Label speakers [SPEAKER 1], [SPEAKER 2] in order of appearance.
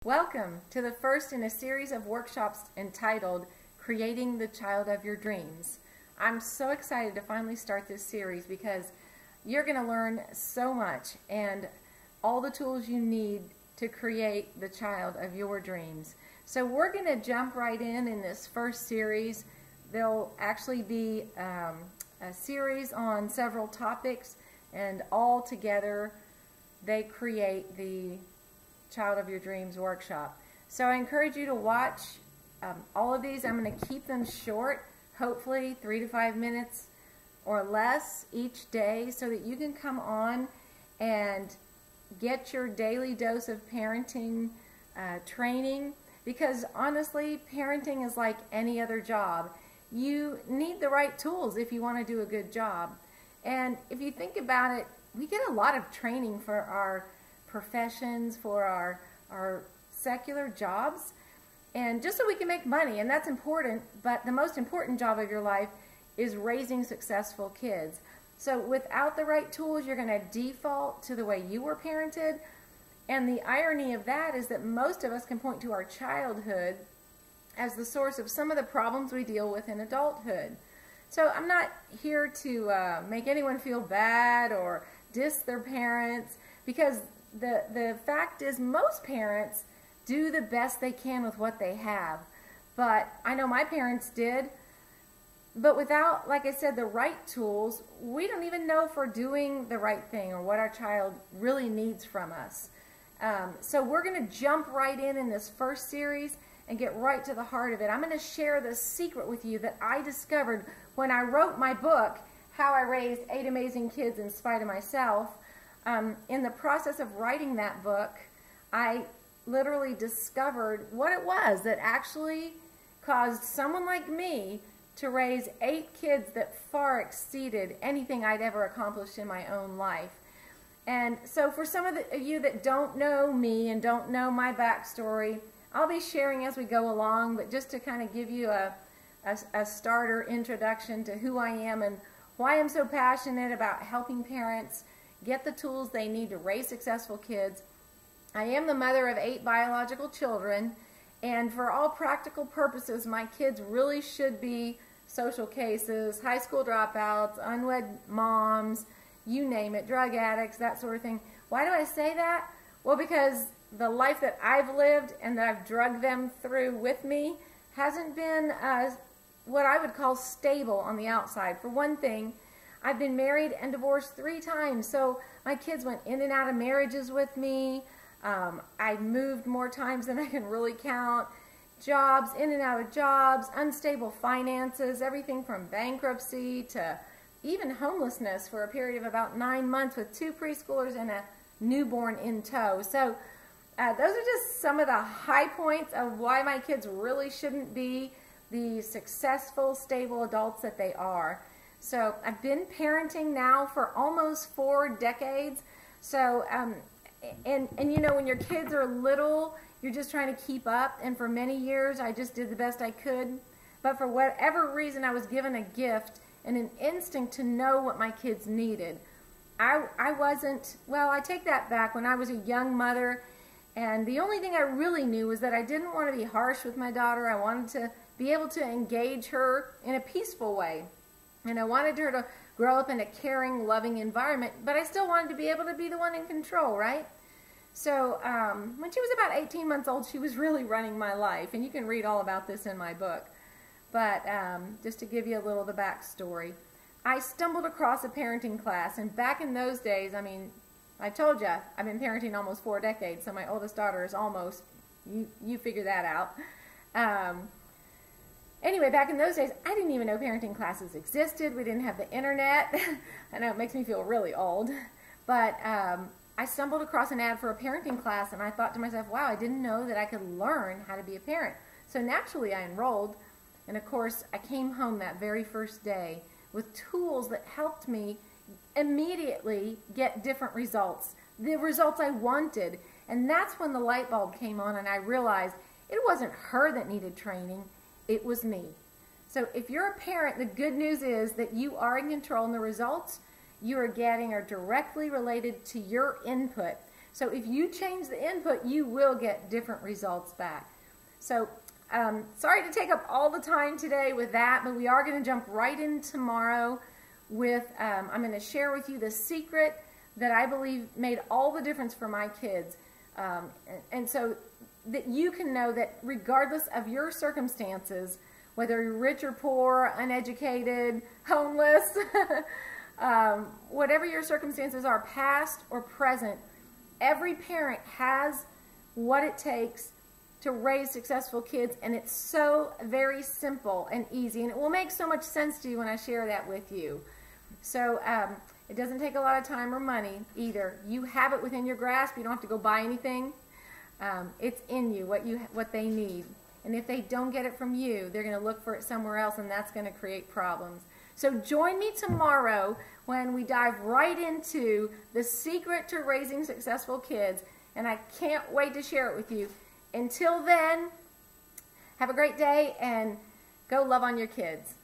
[SPEAKER 1] Welcome to the first in a series of workshops entitled Creating the Child of Your Dreams. I'm so excited to finally start this series because you're going to learn so much and all the tools you need to create the child of your dreams. So we're going to jump right in this first series. There'll actually be a series on several topics, and all together they create the Child of Your Dreams workshop. So I encourage you to watch all of these. I'm going to keep them short, hopefully 3 to 5 minutes or less each day, so that you can come on and get your daily dose of parenting training. Because honestly, parenting is like any other job. You need the right tools if you want to do a good job. And if you think about it, we get a lot of training for our professions, for our secular jobs, and just so we can make money, and that's important. But the most important job of your life is raising successful kids. So without the right tools, you're going to default to the way you were parented. And the irony of that is that most of us can point to our childhood as the source of some of the problems we deal with in adulthood. So I'm not here to make anyone feel bad or diss their parents, because the fact is most parents do the best they can with what they have. But I know my parents did. But without, like I said, the right tools, we don't even know if we're doing the right thing or what our child really needs from us. So we're going to jump right in this first series and get right to the heart of it. I'm going to share the secret with you that I discovered when I wrote my book, How I Raised 8 Amazing Kids in Spite of Myself. In the process of writing that book, I literally discovered what it was that actually caused someone like me to raise 8 kids that far exceeded anything I'd ever accomplished in my own life. And so for some of you that don't know me and don't know my backstory, I'll be sharing as we go along, but just to kind of give you a starter introduction to who I am and why I'm so passionate about helping parents get the tools they need to raise successful kids. I am the mother of 8 biological children, and for all practical purposes, my kids really should be social cases, high school dropouts, unwed moms, you name it, drug addicts, that sort of thing. Why do I say that? Well, because the life that I've lived and that I've drugged them through with me hasn't been what I would call stable on the outside. For one thing, I've been married and divorced 3 times, so my kids went in and out of marriages with me. I moved more times than I can really count. Jobs, in and out of jobs, unstable finances, everything from bankruptcy to even homelessness for a period of about 9 months with 2 preschoolers and a newborn in tow. So those are just some of the high points of why my kids really shouldn't be the successful, stable adults that they are. So I've been parenting now for almost 4 decades. So, and you know, when your kids are little, you're just trying to keep up. And for many years, I just did the best I could. But for whatever reason, I was given a gift and an instinct to know what my kids needed. I wasn't, well, I take that back. When I was a young mother, and the only thing I really knew was that I didn't want to be harsh with my daughter. I wanted to be able to engage her in a peaceful way. And I wanted her to grow up in a caring, loving environment, but I still wanted to be able to be the one in control, right? So when she was about 18 months old, she was really running my life, and you can read all about this in my book. But just to give you a little of the backstory, I stumbled across a parenting class, and back in those days, I mean, I told you, I've been parenting almost 4 decades, so my oldest daughter is almost, you figure that out. Anyway, back in those days, I didn't even know parenting classes existed. We didn't have the internet. I know it makes me feel really old. But I stumbled across an ad for a parenting class, and I thought to myself, wow, I didn't know that I could learn how to be a parent. So naturally, I enrolled. And of course, I came home that very first day with tools that helped me immediately get different results, the results I wanted. And that's when the light bulb came on, and I realized it wasn't her that needed training. It was me. So if you're a parent, the good news is that you are in control, and the results you are getting are directly related to your input. So if you change the input, you will get different results back. So sorry to take up all the time today with that, but we are going to jump right in tomorrow with, I'm going to share with you the secret that I believe made all the difference for my kids. And so that you can know that regardless of your circumstances, whether you're rich or poor, uneducated, homeless, whatever your circumstances are, past or present, every parent has what it takes to raise successful kids, and it's so very simple and easy, and it will make so much sense to you when I share that with you. So it doesn't take a lot of time or money either. You have it within your grasp. You don't have to go buy anything. It's in you, what they need. And if they don't get it from you, they're going to look for it somewhere else, and that's going to create problems. So join me tomorrow when we dive right into the secret to raising successful kids, and I can't wait to share it with you. Until then, have a great day and go love on your kids.